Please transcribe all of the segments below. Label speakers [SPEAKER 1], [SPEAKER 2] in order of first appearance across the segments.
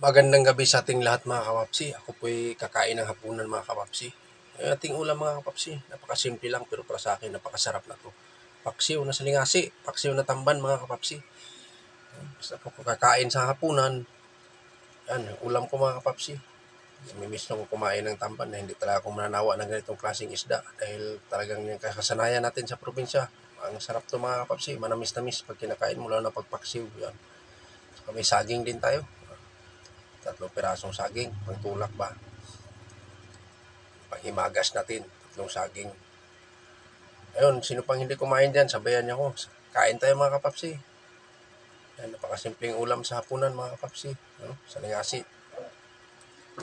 [SPEAKER 1] Magandang gabi sa ating lahat mga kapapsi. Ako po'y kakain ng hapunan mga kapapsi. Ang ating ulam mga kapapsi, napakasimple lang pero para sa akin napakasarap na to. Paksiw na salingasi, paksiw na tamban mga kapapsi. Basta ako kakain sa hapunan, yan, ulam ko mga kapapsi. Namimiss na ko kumain ng tamban na hindi talaga ako mananawa ng ganitong klaseng isda dahil talagang yung kasanayan natin sa probinsya. Ang sarap to mga kapapsi, manamis-namis pag kinakain mo lalo na pagpaksiw. Yan. Saka may saging din tayo. 3 pirasong saging, pangtulak ba? Panghimagas natin, 3 saging. Ayun, sino pang hindi kumain dyan, sabayan niyo ako. Kain tayo mga kapapsi. Yan, napakasimpleng ulam sa hapunan mga kapapsi. Ano? Salingasi.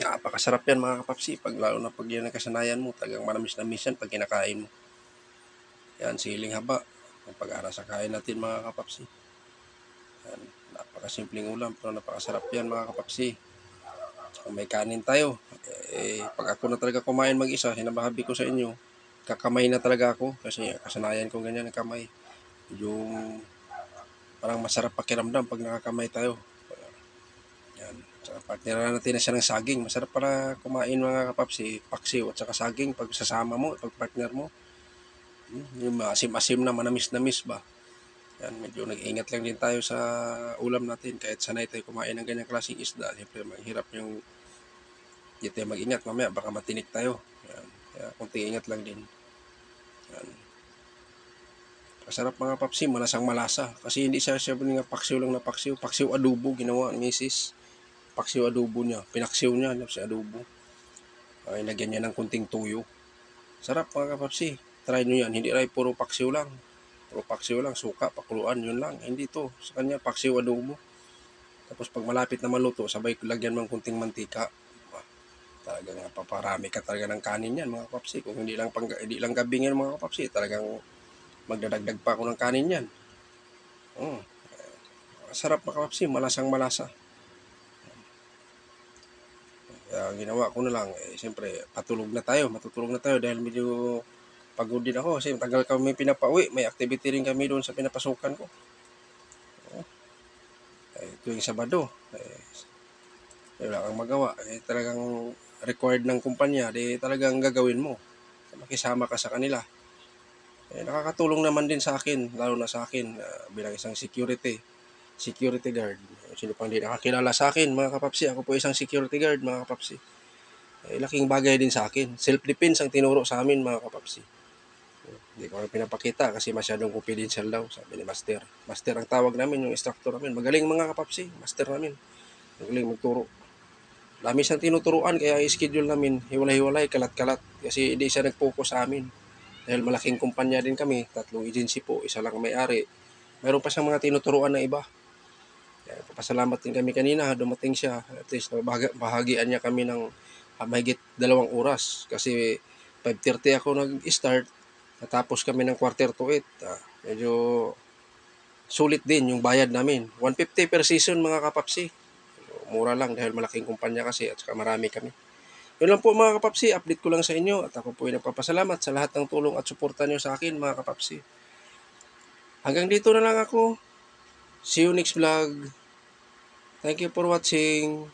[SPEAKER 1] Napakasarap yan mga kapapsi. Pag lalo na pag yan ang kasanayan mo, talagang manamis-namis yan pag kinakain mo. Yan, siling haba. Ang pag-ara sa kain natin mga kapapsi. Yan, napakasimpleng ulam pero napakasarap yan mga kapapsi. Kung may kanin tayo, pag ako na talaga kumain mag-isa, sinabahabi ko sa inyo, kakamay na talaga ako kasi kasanayan ko ganyan ang kamay. Yung parang masarap pakiramdam pag nakakamay tayo. Yan. Saka partneran natin na siya ng saging. Masarap para kumain mga kapapsi, paksiw at saka saging pag sasama mo, pag partner mo. Yung maasim-asim na, manamis-namis ba. Yan, medyo nag-ingat lang din tayo sa ulam natin kahit sanay tayo kumain ng ganyang klaseng isda. Siyempre, mahirap yung hindi tayo mag-ingat. Mamaya baka matinik tayo. Yan. Kaya kunting ingat lang din. Yan. Masarap mga papsi, malasang malasa. Kasi hindi siya nga paksiw lang na paksiw. Paksiw adobo ginawa ni Mrs. Paksiw adobo niya. Pinaksiw niya, si adobo. Ay, lagyan niya ng kunting tuyo. Sarap mga kapapsi. Try nyo yan. Hindi rin puro paksiw lang. Puro paksiw lang, suka, pakuluan, yun lang. Hindi to. Sa kanya, paksiw adobo. Tapos pag malapit na maluto, sabay lagyan ng kunting mantika. Talagang paparami ka talaga ng kanin yan mga kapapsi. Kung hindi lang gabing yan mga kapapsi, talagang magdadagdag pa ako ng kanin yan. Sarap mga kapapsi, malasang malasa. Kaya ginawa ko na lang, siyempre matutulog na tayo dahil medyo pagod din ako kasi tagal kami pinapauwi, may activity rin kami doon sa pinapasukan ko. Tuwing Sabado, wala kang magawa, talagang required ng kumpanya, talagang gagawin mo. Makisama ka sa kanila. Nakakatulong naman din sa akin, lalo na sa akin bilang isang security guard. Sino pang di nakakilala sa akin mga kapapsi, ako po isang security guard mga kapapsi. Laking bagay din sa akin. Self-defense ang tinuro sa amin mga kapapsi. Hindi ko pinapakita kasi masyadong confidential daw, sabi ni Master. Master ang tawag namin, yung instructor namin. Magaling mga kapapsi, Master namin. Magaling magturo. Dami siyang tinuturuan kaya ang schedule namin hiwalay-hiwalay, kalat-kalat. Kasi hindi siya nag-focus sa amin. Dahil malaking kumpanya din kami, 3 agency po, isa lang may-ari. Meron pa siyang mga tinuturuan na iba. Kaya papasalamat din kami kanina, dumating siya. At least bahagian niya kami ng mahigit 2 oras. Kasi 5:30 ako nag-start, natapos kami ng 7:45. Medyo sulit din yung bayad namin. 150 per season mga kapapsi. Mura lang dahil malaking kumpanya kasi at saka marami kami. Yun lang po mga kapapsi, update ko lang sa inyo at ako po ay nagpapasalamat sa lahat ng tulong at suporta nyo sa akin mga kapapsi. Hanggang dito na lang ako. See you next vlog. Thank you for watching.